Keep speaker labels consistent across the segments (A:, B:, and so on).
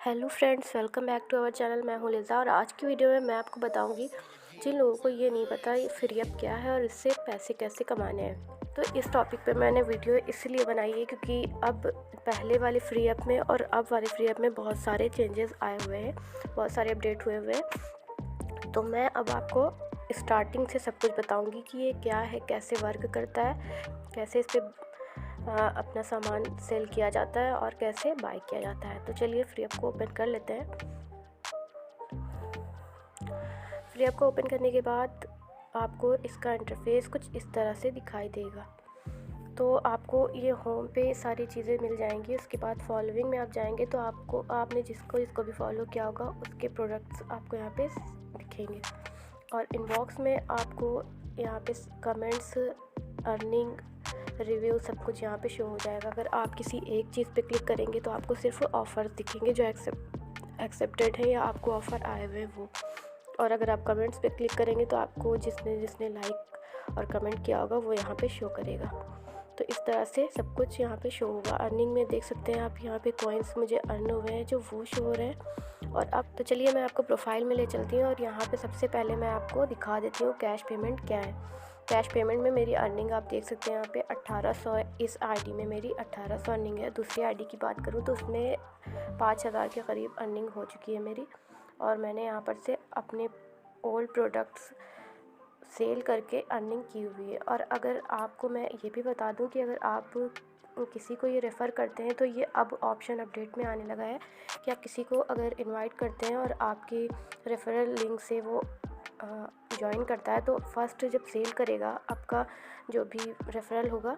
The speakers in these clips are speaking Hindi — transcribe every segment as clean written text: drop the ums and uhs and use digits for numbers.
A: Hello friends, welcome back to our channel. मैं हूं लिज़ा और आज की वीडियो में मैं आपको बताऊंगी जिन लोगों को ये नहीं पता ये फ्री ऐप क्या है और इससे पैसे कैसे कमाने हैं। तो इस टॉपिक पे मैंने वीडियो इसलिए बनाई है क्योंकि अब पहले वाले फ्री ऐप में और अब वाले फ्री ऐप में बहुत सारे चेंजेस आए हुए हैं, बहुत सारे अपडेट हुए हुए हैं। तो मैं अब आपको स्टार्टिंग से सब कुछ बताऊँगी कि ये क्या है, कैसे वर्क करता है, कैसे इस पर अपना सामान सेल किया जाता है और कैसे बाय किया जाता है। तो चलिए फ्री ऐप को ओपन कर लेते हैं। फ्री ऐप को ओपन करने के बाद आपको इसका इंटरफेस कुछ इस तरह से दिखाई देगा। तो आपको ये होम पे सारी चीज़ें मिल जाएंगी। उसके बाद फॉलोइंग में आप जाएंगे तो आपने जिसको भी फॉलो किया होगा उसके प्रोडक्ट्स आपको यहाँ पे दिखेंगे। और इनबॉक्स में आपको यहाँ पे कमेंट्स, अर्निंग, रिव्यू सब कुछ यहाँ पे शो हो जाएगा। अगर आप किसी एक चीज़ पे क्लिक करेंगे तो आपको सिर्फ ऑफ़र दिखेंगे जो एक्सेप्टेड है या आपको ऑफ़र आए हुए हैं वो। और अगर आप कमेंट्स पे क्लिक करेंगे तो आपको जिसने जिसने लाइक और कमेंट किया होगा वो यहाँ पे शो करेगा। तो इस तरह से सब कुछ यहाँ पे शो होगा। अर्निंग में देख सकते हैं आप, यहाँ पे कॉइन्स मुझे अर्न हुए हैं जो वो शो हो रहे हैं। और अब तो चलिए मैं आपको प्रोफाइल में ले चलती हूँ और यहाँ पे सबसे पहले मैं आपको दिखा देती हूँ कैश पेमेंट क्या है। कैश पेमेंट में मेरी अर्निंग आप देख सकते हैं यहाँ पे 1800 है। इस आईडी में मेरी 1800 अर्निंग है। दूसरी आईडी की बात करूँ तो उसमें 5000 के करीब अर्निंग हो चुकी है मेरी। और मैंने यहाँ पर से अपने ओल्ड प्रोडक्ट्स सेल करके अर्निंग की हुई है। और अगर आपको मैं ये भी बता दूं कि अगर आप किसी को ये रेफ़र करते हैं तो ये अब ऑप्शन अपडेट में आने लगा है कि आप किसी को अगर इनवाइट करते हैं और आपकी रेफरल लिंक से वो ज्वाइन करता है तो फर्स्ट जब सेल करेगा आपका जो भी रेफरल होगा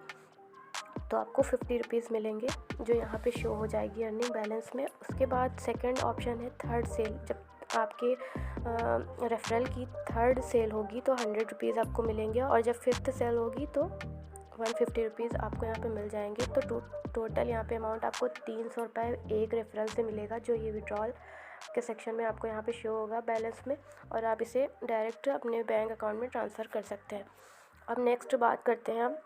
A: तो आपको 50 रुपीज़ मिलेंगे जो यहाँ पे शो हो जाएगी अर्निंग बैलेंस में। उसके बाद सेकंड ऑप्शन है थर्ड सेल। जब आपके रेफरल की थर्ड सेल होगी तो 100 रुपीज़ आपको मिलेंगे और जब फिफ्थ सेल होगी तो 150 रुपीज़ आपको यहाँ पे मिल जाएंगे। तो टोटल यहाँ पे अमाउंट आपको 300 रुपये एक रेफरल से मिलेगा जो ये विड्रॉल के सेक्शन में आपको यहाँ पे शो होगा बैलेंस में। और आप इसे डायरेक्ट अपने बैंक अकाउंट में ट्रांसफ़र कर सकते हैं। अब नेक्स्ट बात करते हैं हम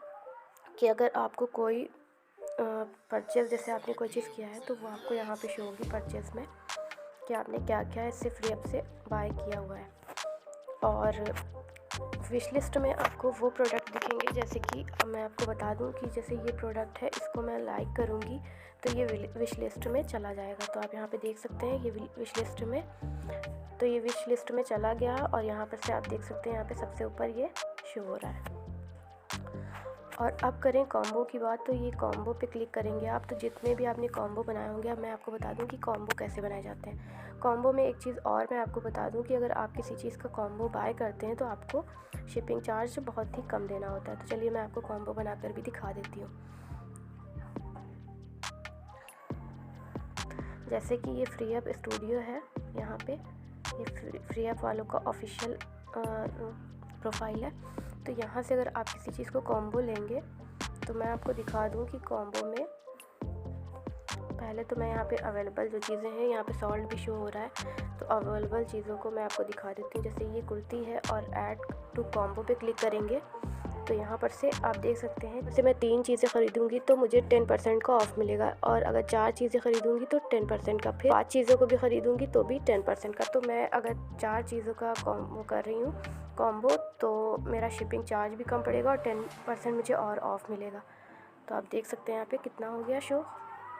A: कि अगर आपको कोई परचेज़, जैसे आपने कोई चीज़ किया है तो वो आपको यहाँ पे शो होगी परचेज़ में कि आपने क्या क्या इससे फ्री ऐप से बाय किया हुआ है। और विश लिस्ट में आपको वो प्रोडक्ट दिखेंगे, जैसे कि मैं आपको बता दूं कि जैसे ये प्रोडक्ट है इसको मैं लाइक करूंगी तो ये विश लिस्ट में चला जाएगा। तो आप यहाँ पे देख सकते हैं ये विश लिस्ट में, तो ये विश लिस्ट में चला गया और यहाँ पर से आप देख सकते हैं यहाँ पे सबसे ऊपर ये शो हो रहा है। और अब करें कॉम्बो की बात, तो ये कॉम्बो पे क्लिक करेंगे आप तो जितने भी आपने कॉम्बो बनाए होंगे, अब मैं आपको बता दूं कि कॉम्बो कैसे बनाए जाते हैं। कॉम्बो में एक चीज़ और मैं आपको बता दूं कि अगर आप किसी चीज़ का कॉम्बो बाय करते हैं तो आपको शिपिंग चार्ज बहुत ही कम देना होता है। तो चलिए मैं आपको कॉम्बो बनाकर भी दिखा देती हूँ। जैसे कि ये फ्री ऐप स्टूडियो है, यहाँ पे ये फ्री ऐप वालों का ऑफिशियल प्रोफाइल है। तो यहाँ से अगर आप किसी चीज़ को कॉम्बो लेंगे तो मैं आपको दिखा दूँ कि कॉम्बो में पहले तो मैं यहाँ पे अवेलेबल जो चीज़ें हैं यहाँ पे सॉल्ट भी शो हो रहा है। तो अवेलेबल चीज़ों को मैं आपको दिखा देती हूँ। जैसे ये कुर्ती है और ऐड टू कॉम्बो पे क्लिक करेंगे तो यहाँ पर से आप देख सकते हैं, जैसे मैं 3 चीज़ें ख़रीदूँगी तो मुझे 10% का ऑफ़ मिलेगा और अगर 4 चीज़ें ख़रीदूँगी तो 10% का, फिर 5 चीज़ों को भी ख़रीदूँगी तो भी 10% का। तो मैं अगर 4 चीज़ों का कॉम्बो कर रही हूँ कॉम्बो तो मेरा शिपिंग चार्ज भी कम पड़ेगा और 10% मुझे और ऑफ़ मिलेगा। तो आप देख सकते हैं यहाँ पे कितना हो गया, शो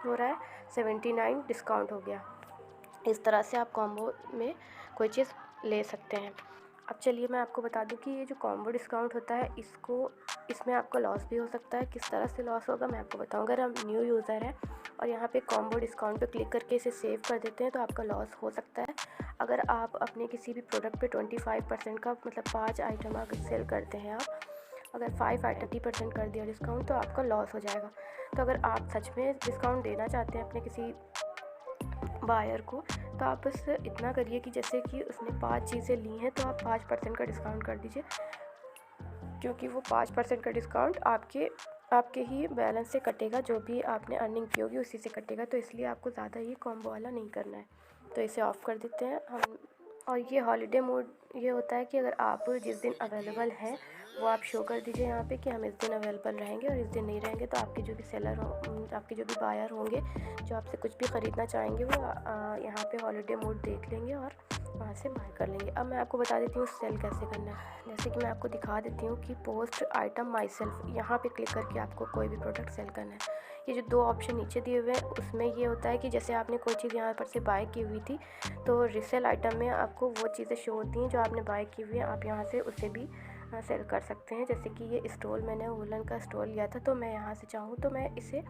A: हो रहा है 79 डिस्काउंट हो गया। इस तरह से आप कॉम्बो में कोई चीज़ ले सकते हैं। अब चलिए मैं आपको बता दूं कि ये जो कॉम्बो डिस्काउंट होता है इसमें आपका लॉस भी हो सकता है। किस तरह से लॉस होगा मैं आपको बताऊंगा। अगर आप न्यू यूज़र हैं और यहाँ पे कॉम्बो डिस्काउंट पे क्लिक करके इसे सेव कर देते हैं तो आपका लॉस हो सकता है। अगर आप अपने किसी भी प्रोडक्ट पे 25% का, मतलब 5 आइटम अगर सेल करते हैं आप, अगर 5 आइटम 30% कर दिया डिस्काउंट तो आपका लॉस हो जाएगा। तो अगर आप सच में डिस्काउंट देना चाहते हैं अपने किसी बायर को तो आप बस इतना करिए कि जैसे कि उसने 5 चीज़ें ली हैं तो आप 5% का डिस्काउंट कर दीजिए, क्योंकि वो 5% का डिस्काउंट आपके ही बैलेंस से कटेगा, जो भी आपने अर्निंग की होगी उसी से कटेगा। तो इसलिए आपको ज़्यादा ये कॉम्बो वाला नहीं करना है। तो इसे ऑफ़ कर देते हैं हम। और ये हॉलीडे मोड ये होता है कि अगर आप जिस दिन अवेलेबल हैं वो आप शो कर दीजिए यहाँ पे कि हम इस दिन अवेलेबल रहेंगे, और इस दिन नहीं रहेंगे तो आपके जो भी सेलर आपके जो भी बायर होंगे जो आपसे कुछ भी ख़रीदना चाहेंगे वो यहाँ पे हॉलीडे मोड देख लेंगे और वहाँ से बाय कर लेंगे। अब मैं आपको बता देती हूँ सेल कैसे करना है। जैसे कि मैं आपको दिखा देती हूँ कि पोस्ट आइटम माई सेल्फ, यहाँ पे क्लिक करके आपको कोई भी प्रोडक्ट सेल करना है। ये जो 2 ऑप्शन नीचे दिए हुए हैं उसमें ये होता है कि जैसे आपने कोई चीज़ यहाँ पर से बाय की हुई थी तो रीसेल आइटम में आपको वो चीज़ें शो होती हैं जो आपने बाय की हुई हैं, आप यहाँ से उसे भी सेल कर सकते हैं। जैसे कि ये स्टोल मैंने वूलन का स्टोल लिया था, तो मैं यहाँ से चाहूँ तो मैं इसे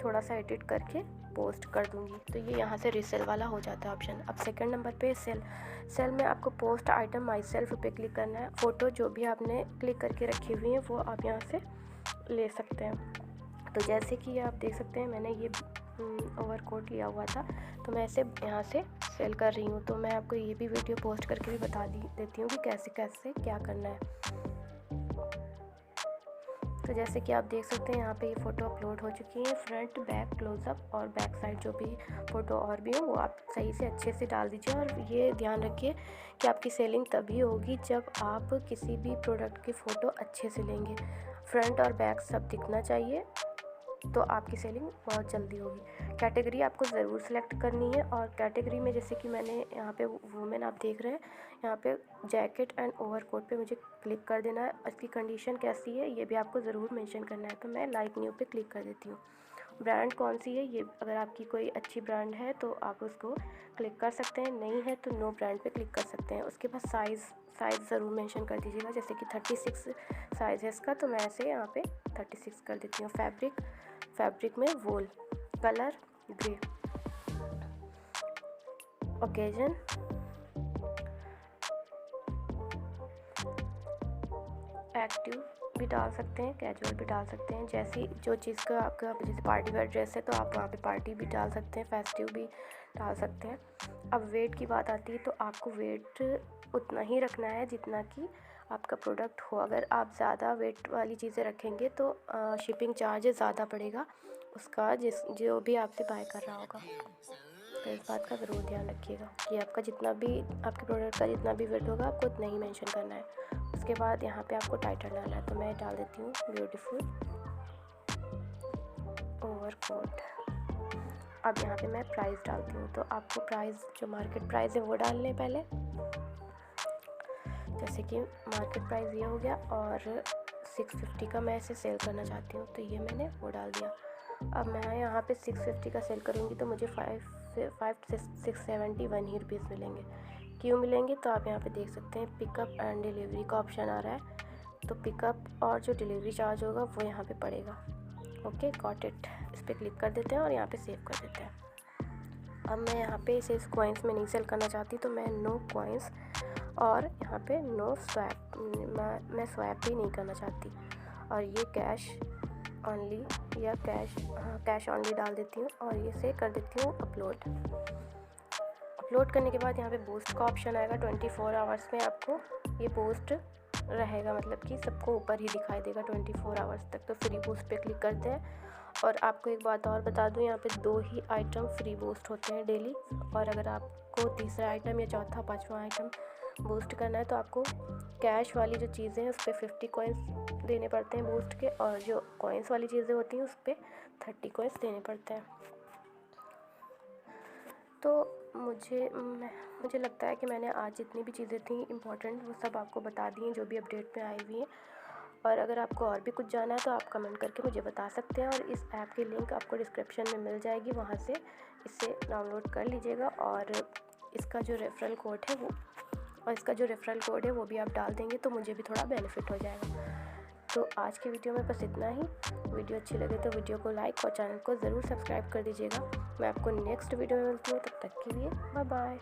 A: थोड़ा सा एडिट करके पोस्ट कर दूँगी, तो ये यहाँ से रीसेल वाला हो जाता है ऑप्शन। अब सेकंड नंबर पे सेल में आपको पोस्ट आइटम माई सेल्फ पे क्लिक करना है। फ़ोटो जो भी आपने क्लिक करके रखी हुई हैं वो आप यहाँ से ले सकते हैं। तो जैसे कि आप देख सकते हैं मैंने ये ओवरकोट लिया हुआ था, तो मैं इसे यहाँ से सेल कर रही हूँ। तो मैं आपको ये भी वीडियो पोस्ट करके भी बता देती हूँ कि कैसे कैसे क्या करना है। तो जैसे कि आप देख सकते हैं यहाँ पे ये फ़ोटो अपलोड हो चुकी है। फ्रंट, बैक, क्लोज़अप और बैक साइड जो भी फ़ोटो और भी हो वो आप सही से अच्छे से डाल दीजिए। और ये ध्यान रखिए कि आपकी सेलिंग तभी होगी जब आप किसी भी प्रोडक्ट की फ़ोटो अच्छे से लेंगे। फ्रंट और बैक सब दिखना चाहिए, तो आपकी सेलिंग बहुत जल्दी होगी। कैटेगरी आपको ज़रूर सेलेक्ट करनी है, और कैटेगरी में जैसे कि मैंने यहाँ पे वुमेन आप देख रहे हैं, यहाँ पे जैकेट एंड ओवरकोट पे मुझे क्लिक कर देना है। इसकी कंडीशन कैसी है ये भी आपको ज़रूर मेंशन करना है, तो मैं लाइक न्यू पे क्लिक कर देती हूँ। ब्रांड कौन सी है, ये अगर आपकी कोई अच्छी ब्रांड है तो आप उसको क्लिक कर सकते हैं, नहीं है तो नो ब्रांड पे क्लिक कर सकते हैं। उसके बाद साइज़ ज़रूर मेंशन कर दीजिएगा। जैसे कि 36 साइज़ है इसका, तो मैं ऐसे यहाँ पे 36 कर देती हूँ। फैब्रिक में वूल, कलर ग्रे, ओकेजन एक्टिव भी डाल सकते हैं, कैजुअल भी डाल सकते हैं। जैसी जो चीज़ का आपका जैसे पार्टी वेयर ड्रेस है तो आप वहाँ पे पार्टी भी डाल सकते हैं, फेस्टिव भी डाल सकते हैं। अब वेट की बात आती है तो आपको वेट उतना ही रखना है जितना कि आपका प्रोडक्ट हो। अगर आप ज़्यादा वेट वाली चीज़ें रखेंगे तो शिपिंग चार्ज ज़्यादा पड़ेगा उसका, जो भी आपसे बाय कर रहा होगा। तो इस बात का ज़रूर ध्यान रखिएगा कि आपका जितना भी आपके प्रोडक्ट का जितना भी वेट होगा आपको उतना ही मेंशन करना है। उसके बाद यहाँ पे आपको टाइटल डालना है, तो मैं डाल देती हूँ ब्यूटीफुल ओवरकोट। अब यहाँ पे मैं प्राइस डालती हूँ, तो आपको प्राइस जो मार्केट प्राइस है वो डालने हैं पहले। जैसे कि मार्केट प्राइस ये हो गया और 650 का मैं इसे सेल करना चाहती हूँ, तो ये मैंने वो डाल दिया। अब मैं यहाँ पे 650 का सेल करूँगी तो मुझे 671 ही रुपीज़ मिलेंगे। क्यों मिलेंगे, तो आप यहाँ पे देख सकते हैं पिकअप एंड डिलीवरी का ऑप्शन आ रहा है, तो पिकअप और जो डिलीवरी चार्ज होगा वो यहाँ पे पड़ेगा। Okay, got it. इस पर क्लिक कर देते हैं और यहाँ पे सेव कर देते हैं। अब मैं यहाँ पे इसे कॉइन्स में नहीं सेल करना चाहती, तो मैं नो कॉइन्स और यहाँ पे नो स्वैप, मैं स्वैप भी नहीं करना चाहती। और ये कैश ऑनली या कैश ऑनली डाल देती हूँ और ये से कर देती हूँ अपलोड करने के बाद यहाँ पे बूस्ट का ऑप्शन आएगा। 24 आवर्स में आपको ये बूस्ट रहेगा, मतलब कि सबको ऊपर ही दिखाई देगा 24 आवर्स तक। तो फ्री बूस्ट पे क्लिक करते हैं। और आपको एक बात और बता दूँ, यहाँ पे 2 ही आइटम फ्री बूस्ट होते हैं डेली, और अगर आपको तीसरा आइटम या चौथा पाँचवा आइटम बूस्ट करना है तो आपको कैश वाली जो चीज़ें हैं उस पर 50 कॉइन्स देने पड़ते हैं बूस्ट के, और जो कॉइन्स वाली चीज़ें होती हैं उस पर 30 कॉइन्स देने पड़ते हैं। तो मुझे लगता है कि मैंने आज जितनी भी चीज़ें थी इम्पॉर्टेंट वो सब आपको बता दी हैं जो भी अपडेट में आई हुई हैं। और अगर आपको और भी कुछ जाना है तो आप कमेंट करके मुझे बता सकते हैं, और इस ऐप की लिंक आपको डिस्क्रिप्शन में मिल जाएगी, वहाँ से इसे डाउनलोड कर लीजिएगा। और इसका जो रेफ़रल कोड है वो भी आप डाल देंगे तो मुझे भी थोड़ा बेनिफिट हो जाएगा। तो आज की वीडियो में बस इतना ही। वीडियो अच्छी लगे तो वीडियो को लाइक और चैनल को ज़रूर सब्सक्राइब कर दीजिएगा। मैं आपको नेक्स्ट वीडियो में मिलती हूँ, तब तक के लिए बाय बाय।